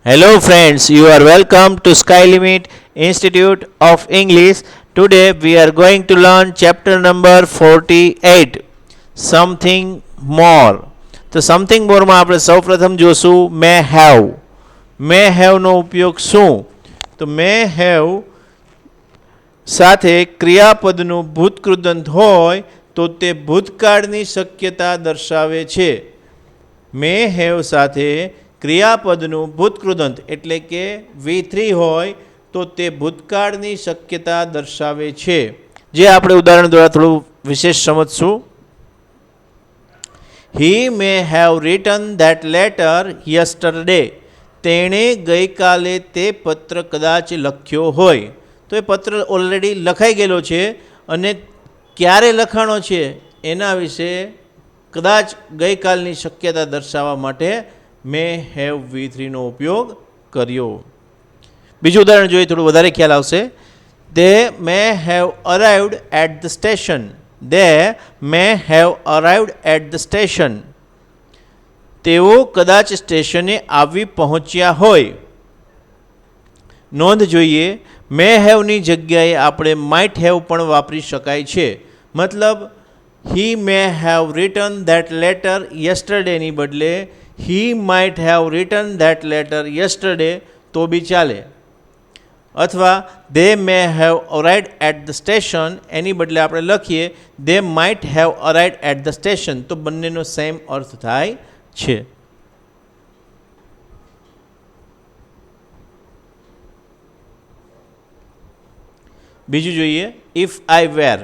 Hello, friends. You are welcome to Sky Limit Institute of English. Today, we are going to learn chapter number 48 Something More. તો something મોરમાં આપણે સૌપ્રથમ જોશું મે હેવનો ઉપયોગ શું? તો મે have સાથે ક્રિયાપદનું ભૂતકૃદંત હોય તો તે ભૂતકાળની શક્યતા દર્શાવે છે. મે હેવ સાથે ક્રિયાપદનું ભૂતકૃદંત એટલે કે V3 હોય તો તે ભૂતકાળની શક્યતા દર્શાવે છે, જે આપણે ઉદાહરણ દ્વારા થોડું વિશેષ સમજશું. He may have written that letter yesterday. તેણે ગઈકાલે તે પત્ર કદાચ લખ્યો હોય. તો એ પત્ર ઓલરેડી લખાઈ ગયેલો છે અને ક્યારે લખાણો છે એના વિશે કદાચ ગઈકાલની શક્યતા દર્શાવવા માટે મે હેવ V3નો ઉપયોગ કર્યો. બીજું ઉદાહરણ જોઈએ, થોડું વધારે ખ્યાલ આવશે. They may have arrived at the station. They may have arrived at the station. તેઓ કદાચ સ્ટેશને આવી પહોંચ્યા હોય. નોંધ જોઈએ, મે હેવની જગ્યાએ આપણે માઇટ હેવ પણ વાપરી શકાય છે. મતલબ he may have written that letter yesterday ની બદલે he might have written that letter yesterday તો બી ચાલે. અથવા they may have arrived at the station એની બદલે આપણે લખીએ they might have arrived at the station, તો બંનેનો સેમ અર્થ થાય છે. બીજું જોઈએ, ઇફ આઈ વેર.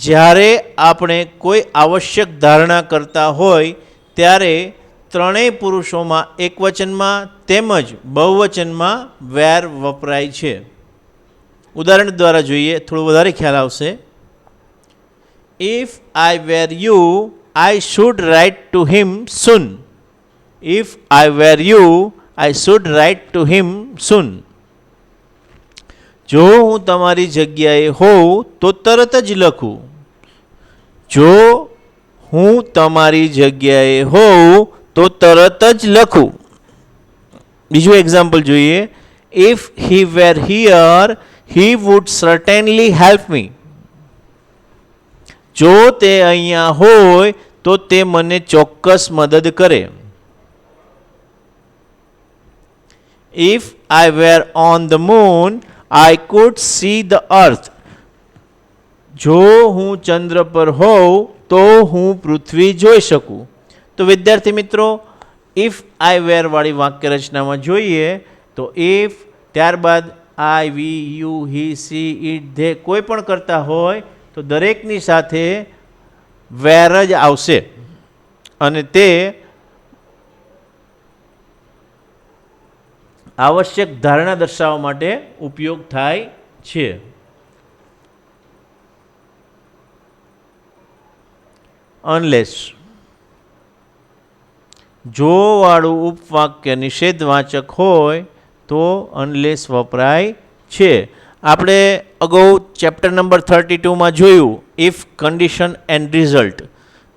જ્યારે આપણે કોઈ આવશ્યક ધારણા કરતા હોય ત્યારે ત્રણેય પુરુષોમાં એકવચનમાં તેમજ બહુવચનમાં વેર વપરાય છે. ઉદાહરણ દ્વારા જોઈએ, થોડું વધારે ખ્યાલ આવશે. If I were you I should write to him soon. If I were you I should write to him soon. જો હું તમારી જગ્યાએ હોઉં તો તરત જ લખું. જો હું તમારી જગ્યાએ હોઉં તો તરત જ લખું. બીજું એક્ઝામ્પલ જોઈએ. If he were here he would certainly help me. જો તે અહીંયા હોય તો તે મને ચોક્કસ મદદ કરે. If I were on the moon I could see the earth. જો હું ચંદ્ર પર હોઉં તો હું પૃથ્વી જોઈ શકું. તો વિદ્યાર્થી મિત્રો, ઇફ આઈ વેર વાળી વાક્ય રચનામાં જોઈએ તો ઇફ, ત્યારબાદ I, we, you, he, she, it, they કોઈ પણ કરતા હોય તો દરેકની સાથે વેર જ આવશે અને તે આવશ્યક ધારણા દર્શાવવા માટે ઉપયોગ થાય છે. અનલેસ. જો વાળું ઉપવાક્ય નિષેધવાચક હોય તો અનલેસ વપરાય છે. આપણે અગાઉ ચેપ્ટર નંબર 32માં જોયું ઇફ, કન્ડિશન એન્ડ રિઝલ્ટ.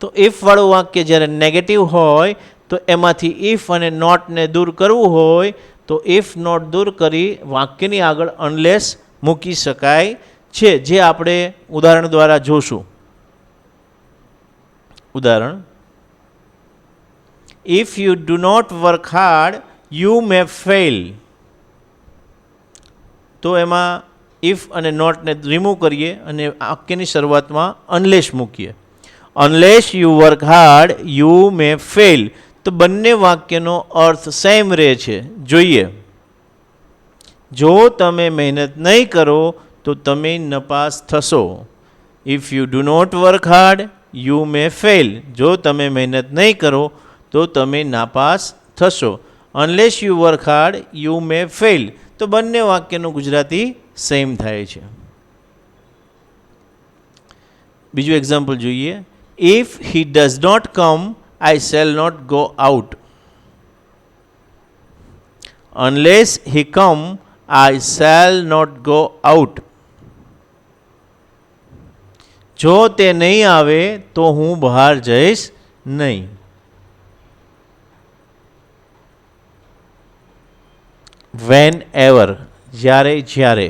તો ઇફ વાળું વાક્ય જ્યારે નેગેટિવ હોય તો એમાંથી ઇફ અને નોટને દૂર કરવું હોય તો ઇફ નોટ દૂર કરી વાક્યની આગળ અનલેસ મૂકી શકાય છે, જે આપણે ઉદાહરણ દ્વારા જોશું. ઉદાહરણ, if you do not work hard you may fail. તો એમાં ઇફ અને નોટને રિમૂવ કરીએ અને વાક્યની શરૂઆતમાં અનલેસ મૂકીએ. Unless you work hard you may fail. તો બંને વાક્યનો અર્થ સેમ રહે છે. જોઈએ, જો તમે મહેનત નહીં કરો તો તમે નપાસ થશો. If you do not work hard you may fail. જો તમે મહેનત નહીં કરો તો તમે નાપાસ થશો. Unless you work hard you may fail. તો બંને વાક્યનું ગુજરાતી સેમ થાય છે. બીજું એક્ઝામ્પલ જોઈએ. If he does not come I shall not go out. Unless he come, I shall not go out. જો તે નહીં આવે તો હું બહાર જઈશ નહીં. વેન એવર જ્યારે જ્યારે,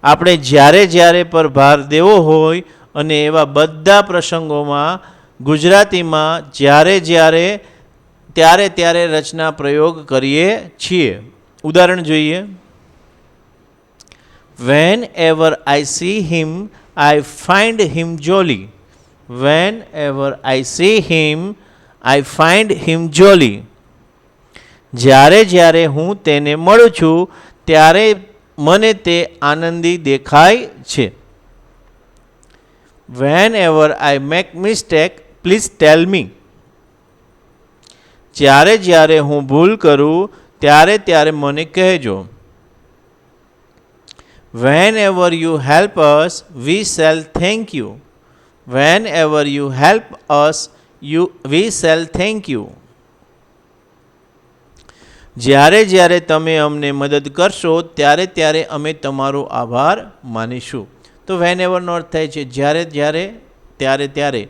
આપણે જ્યારે જ્યારે પર ભાર દેવો હોય અને એવા બધા પ્રસંગોમાં ગુજરાતીમાં જ્યારે જ્યારે ત્યારે ત્યારે રચના પ્રયોગ કરીએ છીએ. ઉદાહરણ જોઈએ. Van ever I C him I find him Jolly. Van ever I C him I find હિમ જોલી. જ્યારે જ્યારે હું તેને મળું છું ત્યારે મને તે આનંદી દેખાય છે. Whenever I make mistake please tell me. જ્યારે જ્યારે હું ભૂલ કરું ત્યારે ત્યારે મને કહેજો. Whenever you help us we shall thank you. Whenever you help us we shall thank you. જ્યારે જ્યારે તમે અમને મદદ કરશો ત્યારે ત્યારે અમે તમારો આભાર માનીશું. તો વેન એવરનો અર્થ થાય છે જ્યારે જ્યારે ત્યારે ત્યારે,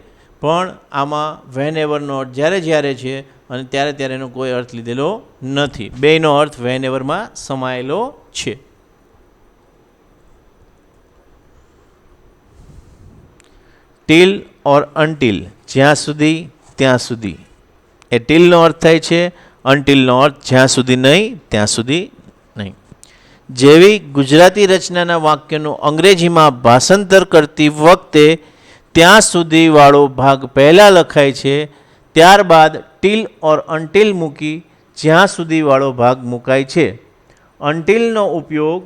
પણ આમાં વેન એવરનો અર્થ જ્યારે જ્યારે છે અને ત્યારે ત્યારેનો કોઈ અર્થ લીધેલો નથી. બેયનો અર્થ વેન એવરમાં સમાયેલો છે. ટીલ ઓર અનટીલ, જ્યાં સુધી ત્યાં સુધી, એ ટીલનો અર્થ થાય છે. અનટીલનો અર્થ જ્યાં સુધી નહીં ત્યાં સુધી નહીં. જેવી ગુજરાતી રચનાના વાક્યનું અંગ્રેજીમાં ભાષાંતર કરતી વખતે ત્યાં સુધી વાળો ભાગ પહેલાં લખાય છે, ત્યારબાદ ટીલ ઓર અનટીલ મૂકી જ્યાં સુધી વાળો ભાગ મુકાય છે. અનટીલનો ઉપયોગ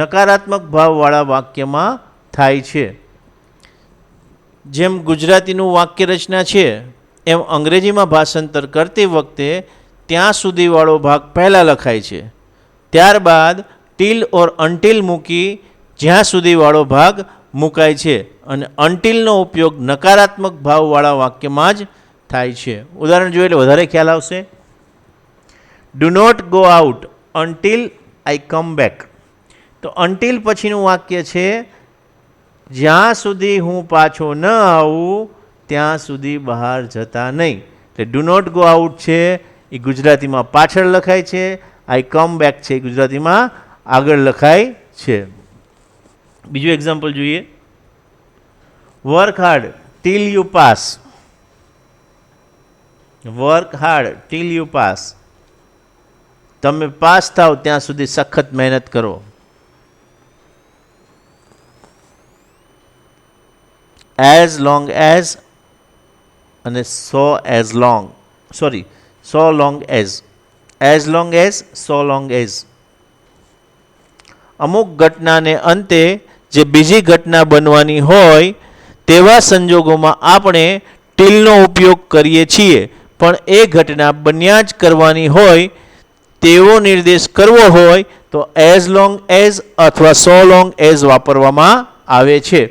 નકારાત્મક ભાવવાળા વાક્યમાં થાય છે. જેમ ગુજરાતીનું વાક્ય રચના છે એમ અંગ્રેજીમાં ભાષાંતર કરતી વખતે ત્યાં સુધીવાળો ભાગ પહેલાં લખાય છે, ત્યારબાદ ટીલ ઓર અનટીલ મૂકી જ્યાં સુધીવાળો ભાગ મુકાય છે. અને અનટીલનો ઉપયોગ નકારાત્મક ભાવવાળા વાક્યમાં જ થાય છે. ઉદાહરણ જોઈએ એટલે વધારે ખ્યાલ આવશે. Do not go out until I come back. તો અનટીલ પછીનું વાક્ય છે જ્યાં સુધી હું પાછો ન આવું ત્યાં સુધી બહાર જતા નહીં. એટલે ડુ નોટ ગો આઉટ છે એ ગુજરાતીમાં પાછળ લખાય છે, આઈ કમ બેક છે એ ગુજરાતીમાં આગળ લખાય છે. બીજું એક્ઝામ્પલ જોઈએ. Work hard till you pass. Work hard till you pass. તમે પાસ થાવ ત્યાં સુધી સખત મહેનત કરો. એઝ લોંગ એઝ અને સો એઝ લોંગ, સોરી સો long as. As long as, સો લોંગ એઝ. અમુક ઘટનાને અંતે જે બીજી ઘટના બનવાની હોય તેવા સંજોગોમાં આપણે ટીલનો ઉપયોગ કરીએ છીએ, પણ એ ઘટના બન્યા જ કરવાની હોય તેવો નિર્દેશ કરવો હોય તો એઝ લોંગ એઝ અથવા સો લોંગ એઝ વાપરવામાં આવે છે.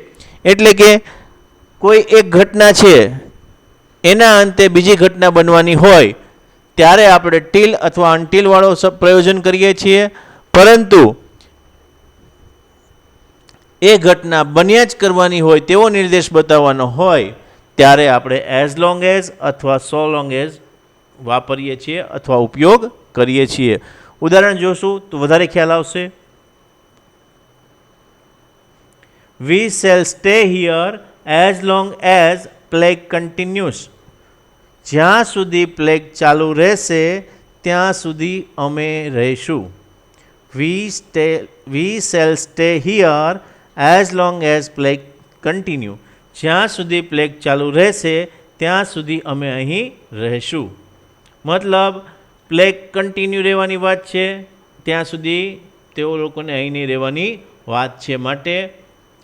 એટલે કે કોઈ એક ઘટના છે એના અંતે બીજી ઘટના બનવાની હોય ત્યારે આપણે ટીલ અથવા અનટીલ વાળો પ્રયોજન કરીએ છીએ, પરંતુ એ ઘટના બન્યા જ કરવાની હોય તેવો નિર્દેશ બતાવવાનો હોય ત્યારે આપણે એઝ લોંગ એઝ અથવા સો લોંગ એઝ વાપરીએ છીએ અથવા ઉપયોગ કરીએ છીએ. ઉદાહરણ જોશું તો વધારે ખ્યાલ આવશે. We shall stay here as long as plague continuous. જ્યાં સુધી પ્લેગ ચાલુ રહેશે ત્યાં સુધી અમે રહીશું. We shall stay here as long as plague continue. જ્યાં સુધી પ્લેગ ચાલુ રહેશે ત્યાં સુધી અમે અહીં રહીશું. મતલબ પ્લેગ કન્ટિન્યુ રહેવાની વાત છે ત્યાં સુધી તેઓ લોકોને અહીં નહીં રહેવાની વાત છે. માટે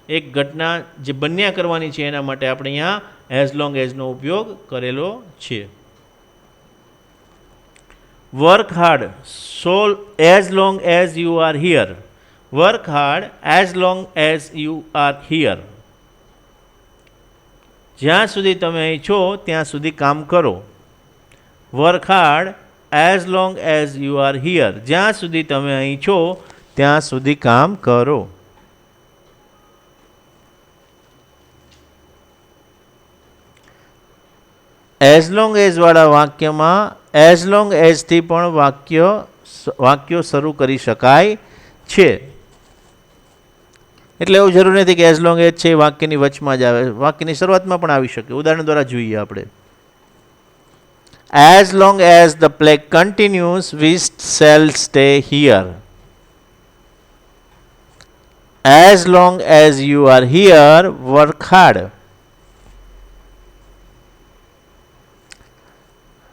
એક ઘટના જે બન્યા કરવાની છે એના માટે આપણે અહીંયા એઝ લોંગ એઝનો ઉપયોગ કરેલો છે. Work hard so as long as you are here. Work hard as long as you are here. જ્યાં સુધી તમે અહીં છો ત્યાં સુધી કામ કરો. Work hard as long as you are here. જ્યાં સુધી તમે અહીં છો ત્યાં સુધી કામ કરો. એઝ લોંગ એઝ વાળા વાક્યમાં એઝ લોંગ એઝથી પણ વાક્ય વાક્યો શરૂ કરી શકાય છે. એટલે એવું જરૂર નથી કે એઝ લોંગ એઝ છે વાક્યની વચમાં જ આવે, વાક્યની શરૂઆતમાં પણ આવી શકે. ઉદાહરણ દ્વારા જોઈએ આપણે. As long as the play continues we shall stay here. As long as you are here work hard.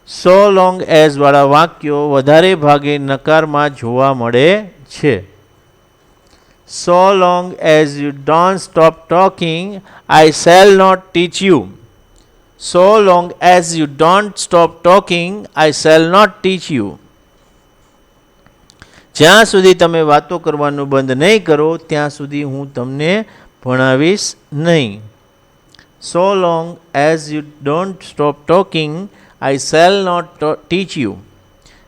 So long as વાળા વાક્યો વધારે ભાગે નકારમાં જોવા મળે છે. So long as you don't stop talking, I shall not teach you. So long as you don't stop talking, I shall not teach you. જ્યાં સુધી તમે વાતો કરવાનું બંધ નહીં કરો ત્યાં સુધી હું તમને ભણાવીશ નહીં. So long as you don't stop talking, I shall not teach you.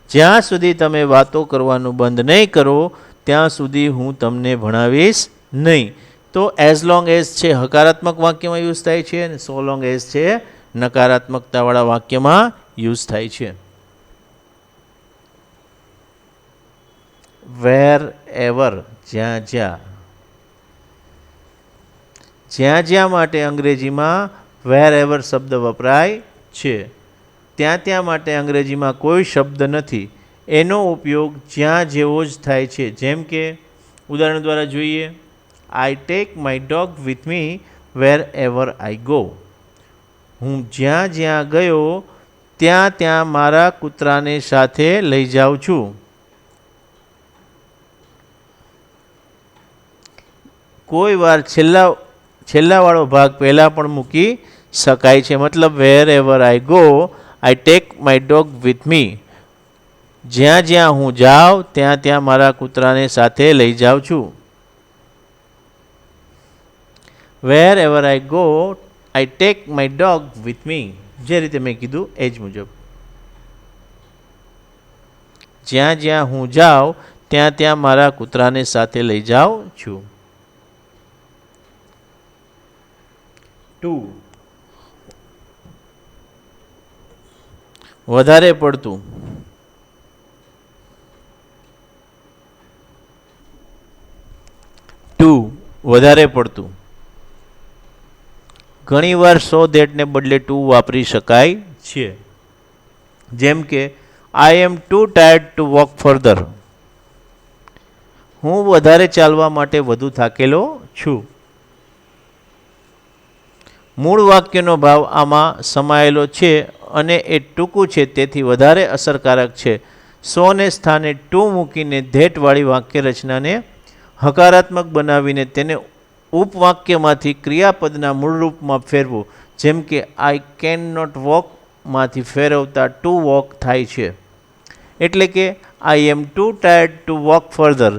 જ્યાં સુધી તમે વાતો કરવાનું બંધ નહીં કરો ત્યાં સુધી હું તમને ભણાવીશ નહીં. તો એઝ લોંગ એઝ છે હકારાત્મક વાક્યમાં યુઝ થાય છે અને સો લોંગ એઝ છે નકારાત્મકતાવાળા વાક્યમાં યુઝ થાય છે. વેર એવર જ્યાં જ્યાં. જ્યાં જ્યાં માટે અંગ્રેજીમાં વેર એવર શબ્દ વપરાય છે. ત્યાં ત્યાં માટે અંગ્રેજીમાં કોઈ શબ્દ નથી. એનો ઉપયોગ જ્યાં જેવો જ થાય છે. જેમ કે ઉદાહરણ દ્વારા જોઈએ. I take my dog with me wherever I go. હું જ્યાં જ્યાં ગયો ત્યાં ત્યાં મારા કૂતરાને સાથે લઈ જાઉં છું. કોઈ વાર છેલ્લાવાળો ભાગ પહેલાં પણ મૂકી શકાય છે. મતલબ wherever I go I take my dog with me. જ્યાં જ્યાં હું જાઉં ત્યાં ત્યાં મારા કૂતરાને સાથે લઈ જાઉં છું. Wherever I go I take my dog with me. જે રીતે મેં કીધું એ જ મુજબ. જ્યાં જ્યાં હું જાઉં ત્યાં ત્યાં મારા કૂતરાને સાથે લઈ જાઉં છું. 2 વધારે પડતું. વધારે પડતું. ઘણીવાર સો ધેટને બદલે ટુ વાપરી શકાય છે. જેમ કે I am too tired to walk further. હું વધારે ચાલવા માટે વધુ થાકેલો છું. મૂળ વાક્યનો ભાવ આમાં સમાયેલો છે અને એ ટૂંકું છે તેથી વધારે અસરકારક છે. સોને સ્થાને ટુ મૂકીને ધેટવાળી વાક્ય રચનાને હકારાત્મક બનાવીને તેને ઉપવાક્યમાંથી ક્રિયાપદના મૂળ રૂપમાં ફેરવું. જેમ કે આઈ કેન નોટ વોકમાંથી ફેરવતા ટુ વોક થાય છે. એટલે કે I am too tired to walk further.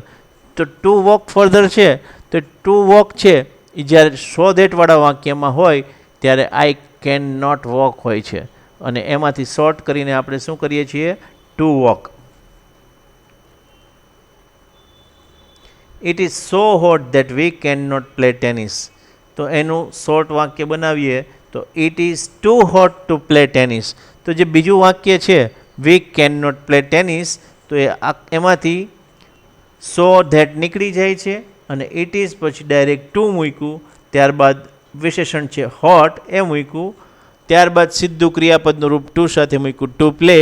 તો ટુ વોક ફર્ધર છે તો ટુ વોક છે એ જ્યારે સો ધેટવાળા વાક્યમાં હોય ત્યારે આઈ કેન નોટ વોક હોય છે અને એમાંથી શોર્ટ કરીને આપણે શું કરીએ છીએ? To walk. It is so hot that we can not play tennis. તો એનું શોર્ટ વાક્ય બનાવીએ તો it is too hot to play tennis. તો જે બીજું વાક્ય છે we can not play tennis તો એમાંથી સો ધેટ નીકળી જાય છે અને ઇટ ઇઝ પછી ડાયરેક્ટ ટુ મૂક્યું, ત્યારબાદ વિશેષણ છે હોટ એ મૂક્યું, ત્યારબાદ સીધું ક્રિયાપદનું રૂપ ટુ સાથે મૂક્યું ટુ પ્લે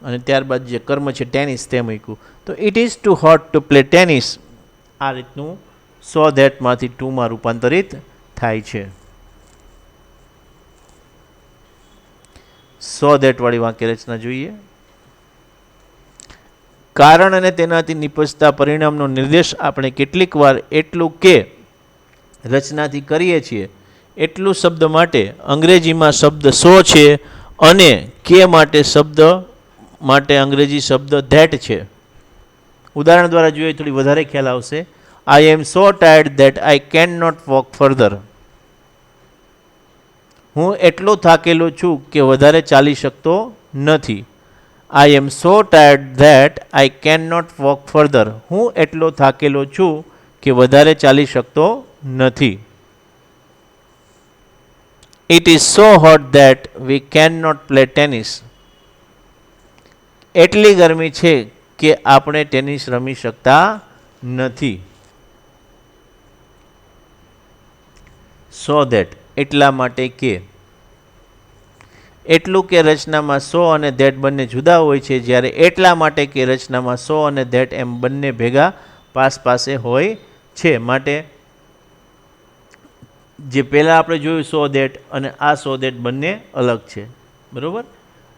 અને ત્યારબાદ જે કર્મ છે ટેનિસ તે મૂક્યું. તો it is too hot to play tennis. આ રીતનું સો ધેટમાંથી ટુમાં રૂપાંતરિત થાય છે. સો ધેટવાળી વાક્ય રચના જોઈએ. કારણ અને તેનાથી નિપજતા પરિણામનો નિર્દેશ આપણે કેટલીક વાર એટલું કે રચનાથી કરીએ છીએ. એટલું શબ્દ માટે અંગ્રેજીમાં શબ્દ સો છે અને કે માટે અંગ્રેજી શબ્દ ધેટ છે. ઉદાહરણ દ્વારા જોઈએ થોડી વધારે ખ્યાલ આવશે. I am so tired that I can not walk further. હું એટલો થાકેલો છું કે વધારે ચાલી શકતો નથી. I am so tired that I can not walk further. હું એટલો થાકેલો છું કે વધારે ચાલી શકતો નથી. It is so hot that we can not play tennis. એટલી ગરમી છે કે આપણે ટેનિસ રમી શકતા નથી. સો ધેટ એટલા માટે કે. એટલું કે રચનામાં સો અને ધેટ બંને જુદા હોય છે, જ્યારે એટલા માટે કે રચનામાં સો અને ધેટ એમ બંને ભેગા પાસે હોય છે. માટે જે પહેલાં આપણે જોયું સો ધેટ અને આ સો ધેટ બંને અલગ છે. બરાબર.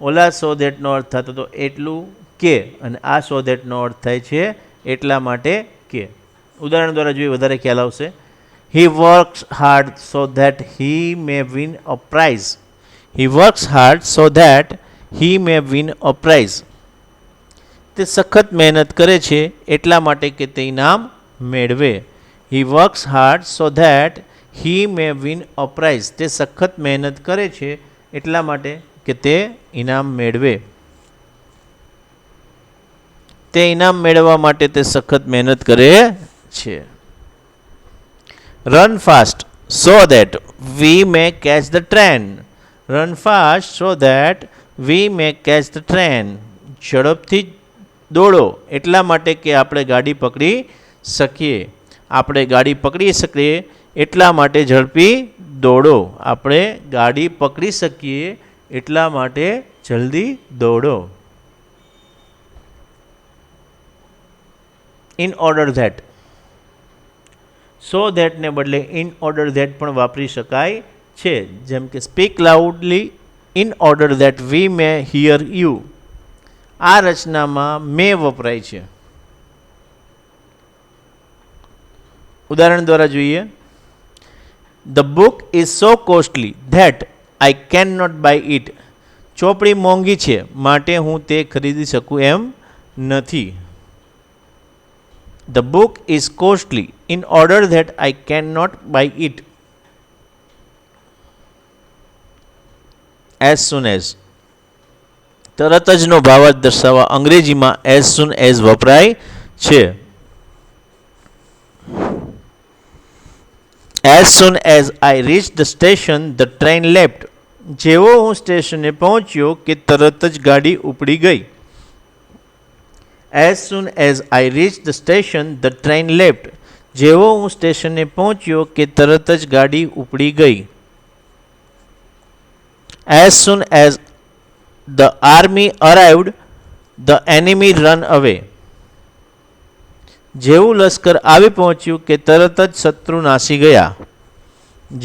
ઓલા સો ધેટનો અર્થ થતો તો એટલું કે, અને આ સો ધેટનો અર્થ થાય છે એટલા માટે કે. ઉદાહરણ દ્વારા જોઈએ વધારે ખ્યાલ આવશે. He works hard so that he may win a prize. He works hard so that he may win a prize. તે સખત મહેનત કરે છે એટલા માટે કે તે ઇનામ મેળવે. He works hard so that he may win a prize. તે સખત મહેનત કરે છે એટલા માટે કે તે ઇનામ મેળવે. તે ઇનામ મેળવવા માટે તે સખત મહેનત કરે છે. Run fast so that we may catch the train. Run fast so that we may catch the train. ઝડપથી દોડો એટલા માટે કે આપણે ગાડી પકડી શકીએ. આપણે ગાડી પકડી શકીએ એટલા માટે ઝડપી દોડો. આપણે ગાડી પકડી શકીએ એટલા માટે જલ્દી દોડો. In order that. સો ધેટને બદલે ઇન ઓર્ડર ધેટ પણ વાપરી શકાય છે. જેમ કે speak loudly in order that we may hear you. આ રચનામાં મે વપરાય છે. ઉદાહરણ દ્વારા જોઈએ. The book is so costly that I can not buy it. ચોપડી મોંઘી છે માટે હું તે ખરીદી શકું એમ નથી. The book is costly in order that I cannot buy it. As soon as. તરત જ નો ભાવાર્થ દર્શાવવા અંગ્રેજીમાં as soon as વપરાય છે. As soon as I reached the station, the train left. જેવો હું સ્ટેશને પહોંચ્યો કે તરત જ ગાડી ઉપડી ગઈ. As soon as I reached the station, the train left. જેવો હું સ્ટેશને પહોંચ્યો કે તરત જ ગાડી ઉપડી ગઈ. As soon as the army arrived, the enemy ran away. જેવું લશ્કર આવી પહોંચ્યું કે તરત જ શત્રુ નાસી ગયા.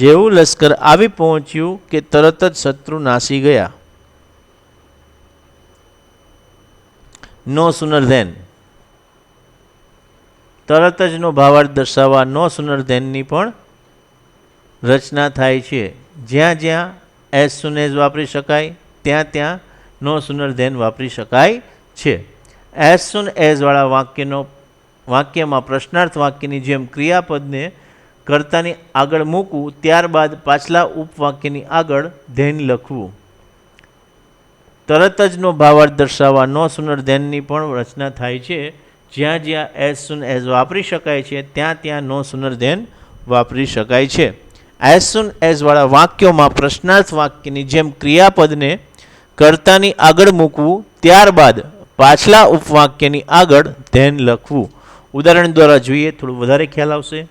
જેવું લશ્કર આવી પહોંચ્યું કે તરત જ શત્રુ નાસી ગયા. નો સુનર ધેન. તરત જ નો ભાવાર્થ દર્શાવવા નો સુનર ધેનની પણ રચના થાય છે. જ્યાં જ્યાં એઝ સુન એઝ વાપરી શકાય ત્યાં ત્યાં નો સુનર ધેન વાપરી શકાય છે. એઝ સુન એઝવાળા વાક્યમાં પ્રશ્નાર્થ વાક્યની જેમ ક્રિયાપદને કર્તાની આગળ મૂકવું, ત્યારબાદ પાછલા ઉપવાક્યની આગળ ધેન લખવું. તરત જ નો ભાવાર્થ દર્શાવવા નો સુનર ધેનની પણ રચના થાય છે. જ્યાં જ્યાં એઝ સુન એઝ વાપરી શકાય છે ત્યાં ત્યાં નો સુનર ધેન વાપરી શકાય છે. એઝ સુન એઝવાળા વાક્યોમાં પ્રશ્નાર્થ વાક્યની જેમ ક્રિયાપદને કર્તાની આગળ મૂકવું, ત્યારબાદ પાછલા ઉપવાક્યની આગળ ધેન લખવું. ઉદાહરણ દ્વારા જોઈએ થોડું વધારે ખ્યાલ આવશે.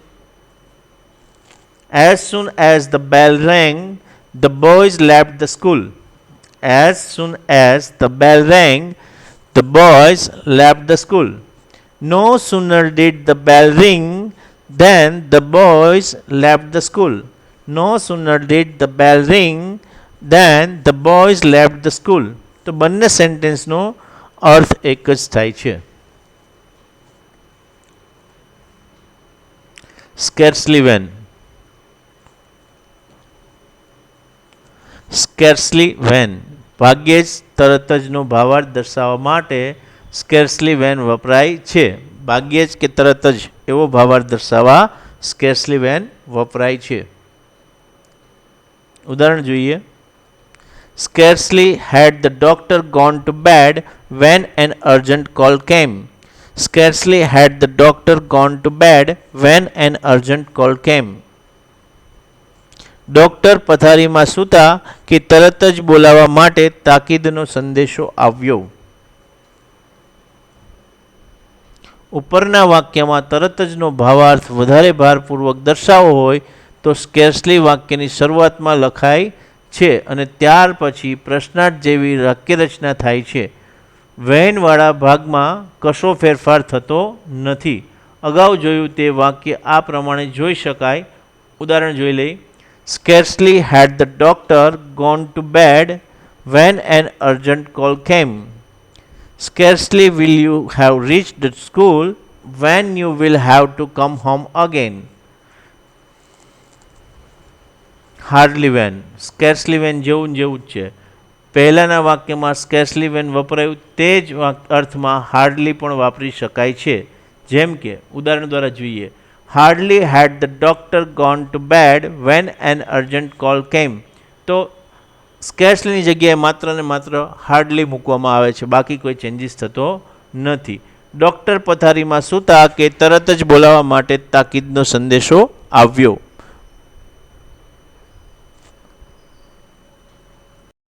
As soon as the bell rang, the boys left the school. As soon as the bell rang, the boys left the school. No sooner did the bell ring than the boys left the school. No sooner did the bell ring than the boys left the school. તો બંને સેન્ટેન્સનો અર્થ એક જ થાય છે. Scarcely when. Scarcely when. ભાગ્યે જ તરત જનો ભાવાર્થ દર્શાવવા માટે સ્કેર્સલી વેન વપરાય છે. ભાગ્યે જ કે તરત જ એવો ભાવાર્થ દર્શાવવા સ્કેર્સલી વેન વપરાય છે. ઉદાહરણ જોઈએ. Scarcely had the doctor gone to bed when an urgent call came. Scarcely had the doctor gone to bed when an urgent call came. Doctor પથારીમાં સૂતા કે તરત જ બોલાવવા માટે તાકીદનો સંદેશો આવ્યો. ઉપરના વાક્યમાં તરત જનો ભાવાર્થ વધારે ભારપૂર્વક દર્શાવવો હોય તો સ્કેર્સલી વાક્યની શરૂઆતમાં લખાય છે અને ત્યાર પછી પ્રશ્નાર્થ જેવી વાક્યરચના થાય છે. વેનવાળા ભાગમાં કશો ફેરફાર થતો નથી. અગાઉ જોયું તે વાક્ય આ પ્રમાણે જોઈ શકાય. ઉદાહરણ જોઈ લઈ. Scarcely had the doctor gone to bed when an urgent call came. Scarcely will you have reached the school when you will have to come home again. Hardly when. Scarcely when જેવું જ છે. પહેલાના વાક્યમાં scarcely when વપરાયું તે જ અર્થમાં hardly પણ વાપરી શકાય છે. જેમ કે ઉદાહરણ દ્વારા જોઈએ. Hardly had the doctor gone to bed when an urgent call came. તો સ્કેર્સલીની જગ્યાએ માત્ર ને માત્ર હાર્ડલી મૂકવામાં આવે છે, બાકી કોઈ ચેન્જીસ થતો નથી. ડૉક્ટર પથારીમાં સૂતા કે તરત જ બોલાવવા માટે તાકીદનો સંદેશો આવ્યો.